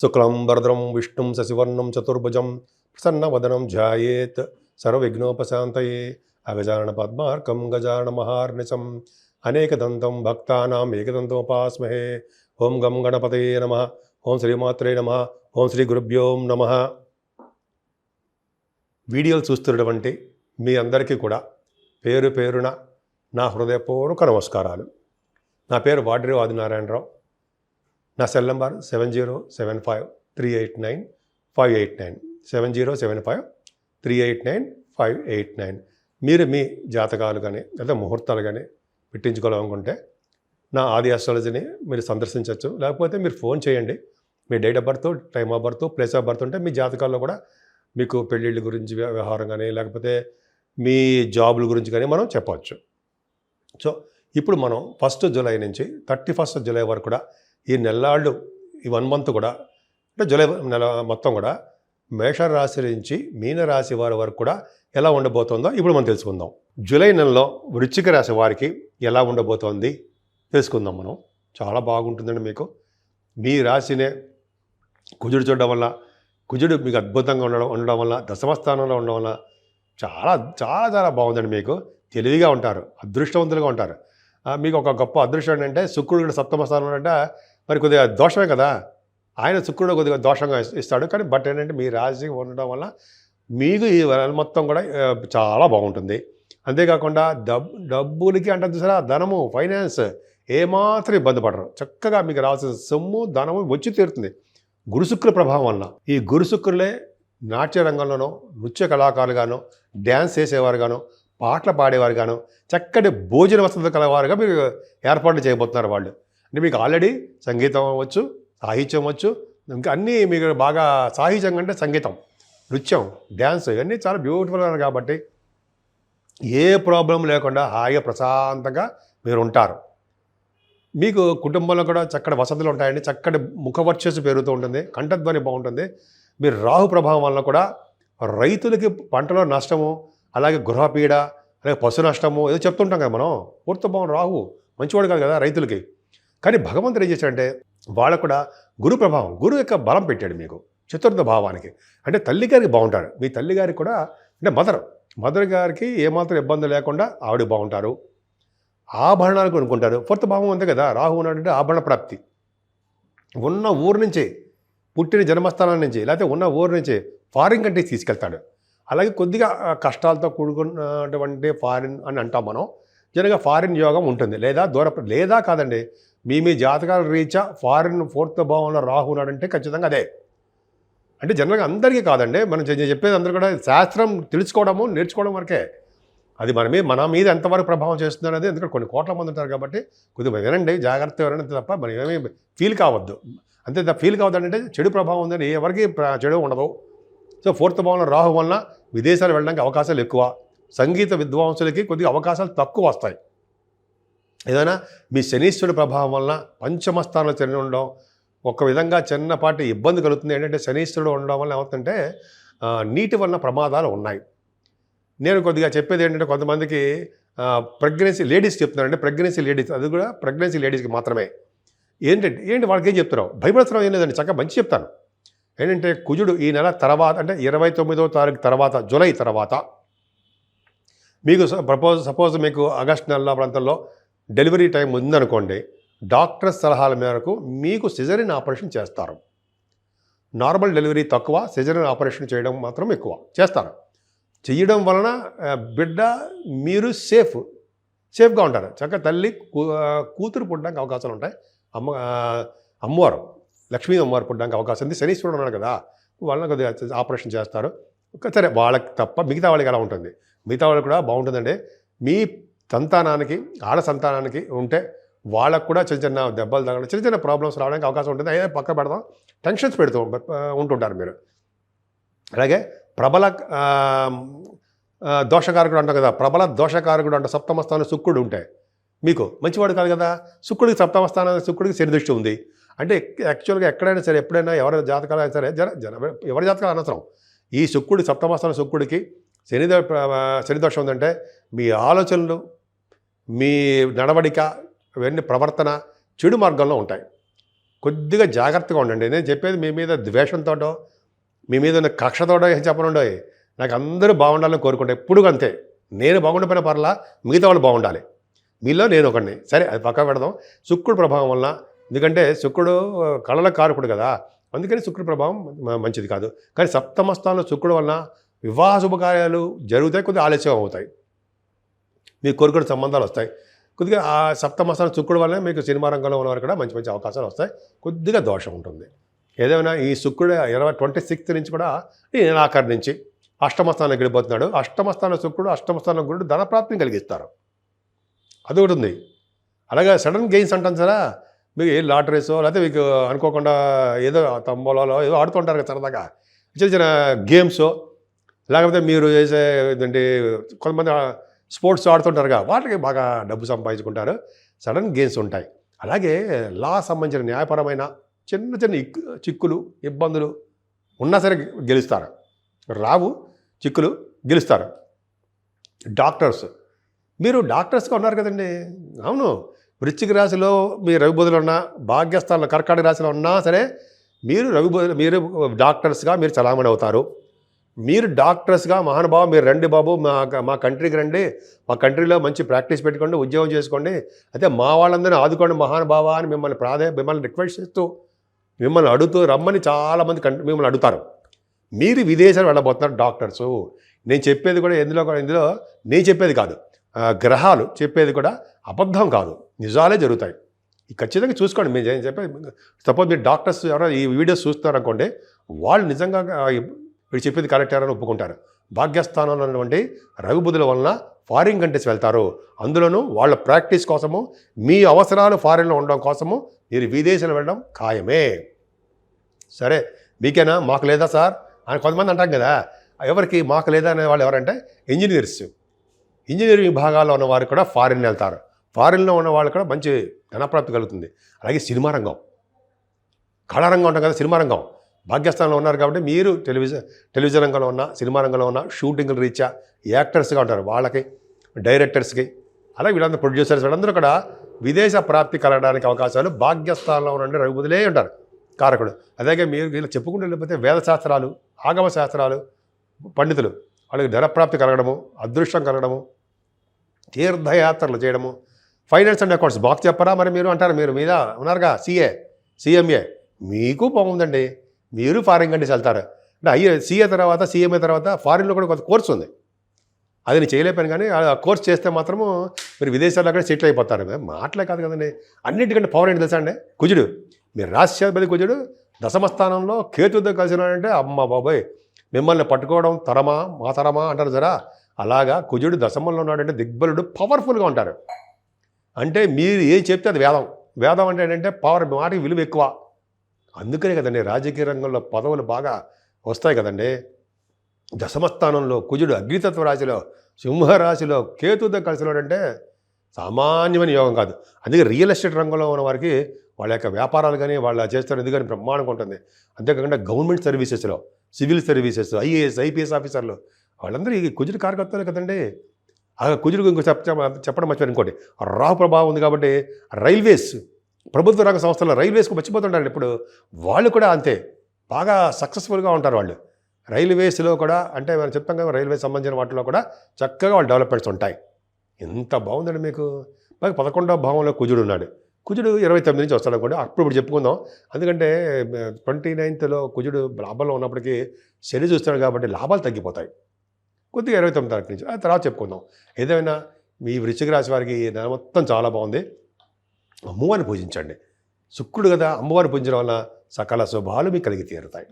శుక్లాంబరధరం విష్ణుం శశివర్ణం చతుర్భుజం ప్రసన్నవదనం ధ్యాయేత్ సర్వవిఘ్నోపశాంతయే అగజానన పద్మార్కం గజానన మహార్నిశం అనేకదంతం భక్తానాం ఏకదంతముపాస్మహే. ఓం గం గణపతయే నమః. ఓం శ్రీమాత్రే నమః. ఓం శ్రీ గురుభ్యో నమః. వీడియోలు చూస్తున్నటువంటి మీ అందరికీ కూడా పేరు పేరున నా హృదయపూర్వక నమస్కారాలు. నా పేరు వాడ్రి ఆదినారాయణరావు. నా సెల్ నంబర్ 7075389589 7075389589. మీరు మీ జాతకాలు కానీ లేదా ముహూర్తాలు కానీ పెట్టించుకోవాలనుకుంటే నా ఆది ఆస్ట్రాలజీని మీరు సందర్శించవచ్చు. లేకపోతే మీరు ఫోన్ చేయండి. మీ date of birth, time of birth, place of birth ఉంటే మీ జాతకాల్లో కూడా మీకు పెళ్ళిళ్ళ గురించి వ్యవహారం కానీ లేకపోతే మీ జాబుల గురించి కానీ మనం చెప్పవచ్చు. సో ఇప్పుడు మనం 1 జూలై నుంచి 31 జూలై వరకు కూడా ఈ నెల్లాళ్ళు ఈ 1 మంత్ కూడా అంటే జూలై నెల మొత్తం కూడా మేషరాశి నుంచి మీనరాశి వారి వరకు కూడా ఎలా ఉండబోతోందో ఇప్పుడు మనం తెలుసుకుందాం. జూలై నెలలో వృశ్చిక రాశి వారికి ఎలా ఉండబోతోంది తెలుసుకుందాం మనం. చాలా బాగుంటుందండి. మీకు మీ రాశినే కుజుడు చూడడం వల్ల, కుజుడు మీకు అద్భుతంగా ఉండడం వల్ల, దశమ స్థానంలో ఉండడం వల్ల చాలా చాలా చాలా బాగుందండి. మీకు తెలివిగా ఉంటారు, అదృష్టవంతులుగా ఉంటారు. మీకు ఒక గొప్ప అదృష్టం ఏంటంటే శుక్రుడు సప్తమ స్థానంలో అంటే మరి కొద్దిగా దోషమే కదా. ఆయన శుక్రుడు కొద్దిగా దోషంగా ఇస్తాడు. కానీ బట్ ఏంటంటే మీ రాశి ఉండడం వల్ల మీకు ఈ నెల మొత్తం కూడా చాలా బాగుంటుంది. అంతేకాకుండా డబ్బులకి అంటే చూసారా, ధనము, ఫైనాన్స్ ఏమాత్రం ఇబ్బంది పడరు. చక్కగా మీకు రావాల్సిన సొమ్ము, ధనము వచ్చి తీరుతుంది గురుశుక్ర ప్రభావం వలన. ఈ గురుశుక్రులే నాట్య రంగంలోనో, నృత్య కళాకారులుగానో, డ్యాన్స్ చేసేవారుగానో, పాటలు పాడేవారుగాను, చక్కటి భోజన వసతి కలవారుగా మీరు ఏర్పాట్లు చేయబోతున్నారు వాళ్ళు. అంటే మీకు ఆల్రెడీ సంగీతం అవ్వచ్చు, సాహిత్యం అవ్వచ్చు, ఇంకా అన్నీ మీకు బాగా సాహిత్యం అంటే సంగీతం, నృత్యం, డ్యాన్స్ ఇవన్నీ చాలా బ్యూటిఫుల్గా ఉన్నాయి. కాబట్టి ఏ ప్రాబ్లం లేకుండా హాయిగా ప్రశాంతంగా మీరు ఉంటారు. మీకు కుటుంబంలో కూడా చక్కటి వసతులు ఉంటాయండి. చక్కటి ముఖవర్చస్సు పెరుగుతూ ఉంటుంది, కంఠధ్వని బాగుంటుంది. మీరు రాహు ప్రభావం వల్ల కూడా రైతులకి పంటలో నష్టము, అలాగే గృహపీడ, అలాగే పశు నష్టము ఏదో చెప్తుంటాం కదా మనం. పూర్తభావం రాహు మంచివాడు కాదు కదా రైతులకి. కానీ భగవంతుడు ఏం చేశాడంటే వాళ్ళకు కూడా గురు ప్రభావం, గురువు యొక్క బలం పెట్టాడు మీకు చతుర్థ భావానికి. అంటే తల్లిగారికి బాగుంటారు. మీ తల్లిగారికి కూడా అంటే మదర్ గారికి ఏమాత్రం ఇబ్బంది లేకుండా ఆవిడ బాగుంటారు. ఆభరణాలు కొనుక్కుంటారు. ఫోర్త్ భావం అంతే కదా, రాహు ఉన్నాడంటే ఆభరణ ప్రాప్తి. ఉన్న ఊరు నుంచి, పుట్టిన జన్మస్థానం నుంచి, లేకపోతే ఉన్న ఊరు నుంచి ఫారిన్ కంట్రీకి తీసుకెళ్తాడు. అలాగే కొద్దిగా కష్టాలతో కూడుకున్నటువంటి ఫారిన్ అని అంటాం మనం. జనగా ఫారిన్ యోగం ఉంటుంది, లేదా కాదండి, మీ జాతకాల రీత్యా ఫారిన్ ఫోర్త్ భావంలో రాహు ఉన్నాడంటే ఖచ్చితంగా అదే. అంటే జనరల్గా అందరికీ కాదండి, మనం చెప్పేది అందరూ కూడా శాస్త్రం తెలుసుకోవడము, నేర్చుకోవడం వరకే. అది మన మీద ఎంతవరకు ప్రభావం చేస్తుంది అనేది, ఎందుకంటే కొన్ని కోట్ల మంది ఉంటారు కాబట్టి కొద్దిగా వినండి, జాగ్రత్తగా వినండి తప్ప మనం ఏమీ ఫీల్ కావద్దు. అంతే ఫీల్ కావద్దంటే చెడు ప్రభావం ఉందని ఎవరికి చెడు ఉండదు. సో ఫోర్త్ భావంలో రాహు వలన విదేశాలు వెళ్ళడానికి అవకాశాలు ఎక్కువ. సంగీత విద్వాంసులకి కొద్దిగా అవకాశాలు తక్కువ వస్తాయి. ఏదైనా మీ శనీశ్వరుడి ప్రభావం వలన పంచమ స్థానంలో శని ఉండడం ఒక విధంగా చిన్నపాటి ఇబ్బంది కలుగుతుంది. ఏంటంటే శనీశ్వరుడు ఉండడం వల్ల ఏమవుతుందంటే నీటి వలన ప్రమాదాలు ఉన్నాయి. నేను కొద్దిగా చెప్పేది ఏంటంటే కొంతమందికి ప్రెగ్నెన్సీ లేడీస్ చెప్తున్నారంటే, ప్రెగ్నెన్సీ లేడీస్, అది కూడా ప్రెగ్నెన్సీ లేడీస్కి మాత్రమే. ఏంటి వాళ్ళకి ఏం చెప్తున్నావు, భయపడుతున్నావు ఏం లేదండి, చక్కగా మంచి చెప్తాను. ఏంటంటే కుజుడు ఈ నెల తర్వాత అంటే 29వ తారీఖు తర్వాత, జూలై తర్వాత మీకు సపోజ్ మీకు ఆగస్టు నెల ప్రాంతంలో డెలివరీ టైం ఉందనుకోండి, డాక్టర్ సలహాల మేరకు మీకు సిజరీన్ ఆపరేషన్ చేస్తారు. నార్మల్ డెలివరీ తక్కువ, సిజరీన్ ఆపరేషన్ చేయడం మాత్రం ఎక్కువ చేస్తారు. చేయడం వలన బిడ్డ మీరు సేఫ్గా ఉంటారు. చక్కగా తల్లి కూతురు పుట్టడానికి అవకాశాలు ఉంటాయి. అమ్మవారు లక్ష్మీ అమ్మవారు పుట్టడానికి అవకాశం ఉంది. శనీశ్వరుడు ఉన్నాడు కదా, వాళ్ళని కొద్దిగా ఆపరేషన్ చేస్తారు. సరే వాళ్ళకి తప్ప మిగతా వాళ్ళకి ఎలా ఉంటుంది, మిగతా వాళ్ళకి కూడా బాగుంటుందండి. మీ సంతానానికి, ఆడ సంతానానికి ఉంటే వాళ్ళకు కూడా చిన్న దెబ్బలు తగలడం, చిన్న ప్రాబ్లమ్స్ రావడానికి అవకాశం ఉంటుంది. అదే పక్క పెడదాం, టెన్షన్స్ ఉంటుంటారు మీరు. అలాగే ప్రబల దోషకారకుడు అంటాం కదా, ప్రబల దోషకారకుడు అంటే సప్తమ స్థానం శుక్రుడు ఉంటే మీకు మంచివాడు కాదు కదా. శుక్రుడికి సప్తమ స్థానం, శుక్రుడికి శని దృష్టి ఉంది అంటే యాక్చువల్గా ఎక్కడైనా సరే, ఎప్పుడైనా ఎవరి జాతకాలు అయినా సరే, ఎవరి జాతకాలు అనవసరం, ఈ శుక్రుడి సప్తమ స్థానం శుక్రుడికి శని దోషం ఉందంటే మీ ఆలోచనలు, మీ నడవడిక, ఇవన్నీ ప్రవర్తన చెడు మార్గంలో ఉంటాయి. కొద్దిగా జాగ్రత్తగా ఉండండి. నేను చెప్పేది మీ మీద ద్వేషంతోటో, మీ మీద ఉన్న కక్షతోటో ఏం చెప్పనుండోయ్. నాకు అందరూ బాగుండాలని కోరుకుంటా. ఎప్పుడు అంతే. నేను బాగుండిపోయిన పర్లా, మిగతా వాళ్ళు బాగుండాలి. మీలో నేను ఒకడిని. సరే అది పక్కన పెడదాం. శుక్రుడు ప్రభావం వల్ల, ఎందుకంటే శుక్రుడు కళల కారకుడు కదా, అందుకని శుక్రుడు ప్రభావం మంచిది కాదు. కానీ సప్తమ స్థానంలో శుక్రుడు వలన వివాహ శుభకార్యాలు జరుగుతాయి, కొద్దిగా ఆలస్యం అవుతాయి, మీకు కోరుకున్న సంబంధాలు వస్తాయి. కొద్దిగా ఆ సప్తమ స్థానం శుక్రుడు వల్లనే మీకు సినిమా రంగంలో ఉన్నవారు కూడా మంచి మంచి అవకాశాలు వస్తాయి. కొద్దిగా దోషం ఉంటుంది. ఏదైనా ఈ శుక్రుడు 26th నుంచి కూడా ఈ నెలాఖరు నుంచి అష్టమ స్థానానికి వెళ్ళిపోతున్నాడు. అష్టమ స్థానం శుక్రుడు, అష్టమ స్థానం గురుడు ధనప్రాప్తిని కలిగిస్తారు. అదొకటి ఉంది. అలాగే సడన్ గెయిన్స్ అంటాం సరే, మీకు ఏ లాటరీసో లేకపోతే మీకు అనుకోకుండా ఏదో తంబోలాలో ఏదో ఆడుతుంటారు కదా సరదాగా, చిన్న చిన్న గేమ్స్, లేకపోతే మీరు చేసే ఏంటంటే కొంతమంది స్పోర్ట్స్ ఆడుతుంటారుగా, వాటికి బాగా డబ్బు సంపాదించుకుంటారు. సడన్ గెయిన్స్ ఉంటాయి. అలాగే లా సంబంధించిన న్యాయపరమైన చిన్న చిన్న చిక్కులు, ఇబ్బందులు ఉన్నా సరే గెలుస్తారు. రావు చిక్కులు, గెలుస్తారు. డాక్టర్స్, మీరు డాక్టర్స్గా ఉన్నారు కదండి. అవును, వృశ్చిక రాశిలో మీ రవి బుధులు ఉన్నా, భాగ్యస్థానంలో కర్కాటక రాశిలో ఉన్నా సరే మీరు డాక్టర్స్గా మీరు చలామణి అవుతారు. మీరు డాక్టర్స్గా మహానుభావ మీరు రండి బాబు, మా కంట్రీకి రండి, మా కంట్రీలో మంచి ప్రాక్టీస్ పెట్టుకోండి, ఉద్యోగం చేసుకోండి, అయితే మా వాళ్ళందరినీ ఆదుకోండి మహానుభావ అని మిమ్మల్ని రిక్వెస్ట్ చేస్తూ, మిమ్మల్ని అడుగుతూ రమ్మని చాలామంది మిమ్మల్ని అడుగుతారు. మీరు విదేశాలు వెళ్ళబోతున్నారు డాక్టర్సు. నేను చెప్పేది కూడా ఇందులో నేను చెప్పేది కాదు, గ్రహాలు చెప్పేది కూడా అబద్ధం కాదు, నిజాలే జరుగుతాయి. ఖచ్చితంగా చూసుకోండి. మీరు ఏం చెప్పేది, సపోజ్ మీరు డాక్టర్స్ ఎవరైనా ఈ వీడియోస్ చూస్తారనుకోండి, వాళ్ళు నిజంగా వీడు చెప్పేది కరెక్ట్ అని ఒప్పుకుంటారు. భాగ్యస్థానంలో ఉన్నటువంటి రవి బుధుల వలన ఫారిన్ కంట్రీస్ వెళ్తారు. అందులోనూ వాళ్ళ ప్రాక్టీస్ కోసము, మీ అవసరాలు ఫారిన్లో ఉండడం కోసము మీరు విదేశాలు వెళ్ళడం ఖాయమే. సరే మీకేనా, మాకు లేదా సార్ అని కొంతమంది అంటాం కదా. ఎవరికి మాకు లేదా అనే వాళ్ళు ఎవరంటే ఇంజనీరింగ్ విభాగాల్లో ఉన్న వారు కూడా ఫారిన్ వెళ్తారు. ఫారిన్లో ఉన్న వాళ్ళు కూడా మంచి ధనప్రాప్తి కలుగుతుంది. అలాగే సినిమా రంగం, కళారంగం ఉంటాం కదా, సినిమా రంగం భాగ్యస్థానంలో ఉన్నారు కాబట్టి మీరు టెలివిజన్ రంగంలో ఉన్న, సినిమా రంగంలో ఉన్న, షూటింగ్ల రీత్యా యాక్టర్స్గా ఉంటారు, వాళ్ళకి డైరెక్టర్స్కి, అలాగే వీళ్ళందరూ ప్రొడ్యూసర్స్, వీళ్ళందరూ కూడా విదేశ ప్రాప్తి కలగడానికి అవకాశాలు భాగ్యస్థానంలో ఉన్న రవి బుధులే ఉంటారు కారకుడు. అలాగే మీరు వీళ్ళు చెప్పుకుంటూ వెళ్ళిపోతే వేదశాస్త్రాలు, ఆగమ శాస్త్రాలు పండితులు, వాళ్ళకి ధనప్రాప్తి కలగడము, అదృష్టం కలగడము, తీర్థయాత్రలు చేయడము, ఫైనాన్స్ అండ్ అకౌంట్స్ బాగా చెప్పరా మరి మీరు అంటారు, మీరు మీద ఉన్నారుగా సిఎంఏ, మీకు బాగుందండి, మీరు ఫారిన్ కంట్రీస్ వెళ్తారు. అంటే సిఏ తర్వాత సిఎంఏ తర్వాత ఫారిన్లో కూడా కొంత కోర్సు ఉంది, అది నేను చేయలేకపోయాను. కానీ ఆ కోర్స్ చేస్తే మాత్రము మీరు విదేశాల్లో అక్కడ సెటిల్ అయిపోతారు. మాటలే కాదు కదండి, అన్నింటికంటే పవర్ ఏంటి తెలుసా అండి, కుజుడు. మీరు రాశ్యాధిపతి కుజుడు దశమ స్థానంలో కేతుతో కలిసినాడంటే అమ్మ బాబోయ్, మిమ్మల్ని పట్టుకోవడం తరమా మా తరమా అంటారు జరా, అలాగా కుజుడు దశమంలో ఉన్నాడంటే దిగ్బలుడు, పవర్ఫుల్గా ఉంటారు. అంటే మీరు ఏం చెప్తే అది వేదం అంటే ఏంటంటే పవర్, మాటకి విలువ ఎక్కువ. అందుకనే కదండి రాజకీయ రంగంలో పదవులు బాగా వస్తాయి కదండి. దశమస్థానంలో కుజుడు అగ్నితత్వ రాశిలో, సింహరాశిలో కేతుతో కలిసినాడంటే సామాన్యమైన యోగం కాదు. అందుకే రియల్ ఎస్టేట్ రంగంలో ఉన్న వారికి వాళ్ళ యొక్క వ్యాపారాలు కానీ వాళ్ళు చేస్తున్న ఇది కానీ బ్రహ్మాండంగా ఉంటుంది. అంతేకాకుండా గవర్నమెంట్ సర్వీసెస్లో, సివిల్ సర్వీసెస్, ఐఏఎస్ ఐపీఎస్ ఆఫీసర్లు, వాళ్ళందరూ ఈ కుజుడు కారకత్వాలే కదండి. ఆ కుజుడు ఇంకో చెప్పడం మర్చిపోయారు ఇంకోటి, రాహు ప్రభావం ఉంది కాబట్టి రైల్వేస్, ప్రభుత్వ రంగ సంస్థల్లో రైల్వేస్కి మర్చిపోతుంటారు. ఇప్పుడు వాళ్ళు కూడా అంతే బాగా సక్సెస్ఫుల్గా ఉంటారు. వాళ్ళు రైల్వేస్లో కూడా, అంటే మనం చెప్తాం కదా, రైల్వేస్ సంబంధించిన వాటిలో కూడా చక్కగా వాళ్ళు డెవలప్మెంట్స్ ఉంటాయి. ఎంత బాగుందండి మీకు. బాగా 11వ భావంలో కుజుడు ఉన్నాడు. కుజుడు 29 నుంచి వస్తాడు అనుకోండి, అప్పుడు చెప్పుకుందాం. ఎందుకంటే 29th కుజుడు లాభంలో ఉన్నప్పటికీ శని చూస్తాడు కాబట్టి లాభాలు తగ్గిపోతాయి కొద్దిగా 29వ తారీఖు నుంచి. ఆ తర్వాత చెప్పుకుందాం. ఏదైనా మీ వృశ్చిక రాశి వారికి నెల మొత్తం చాలా బాగుంది. అమ్మవారిని పూజించండి. శుక్రుడు కదా, అమ్మవారిని పూజించడం వల్ల సకల శుభాలు మీకు కలిగి తీరుతాయి.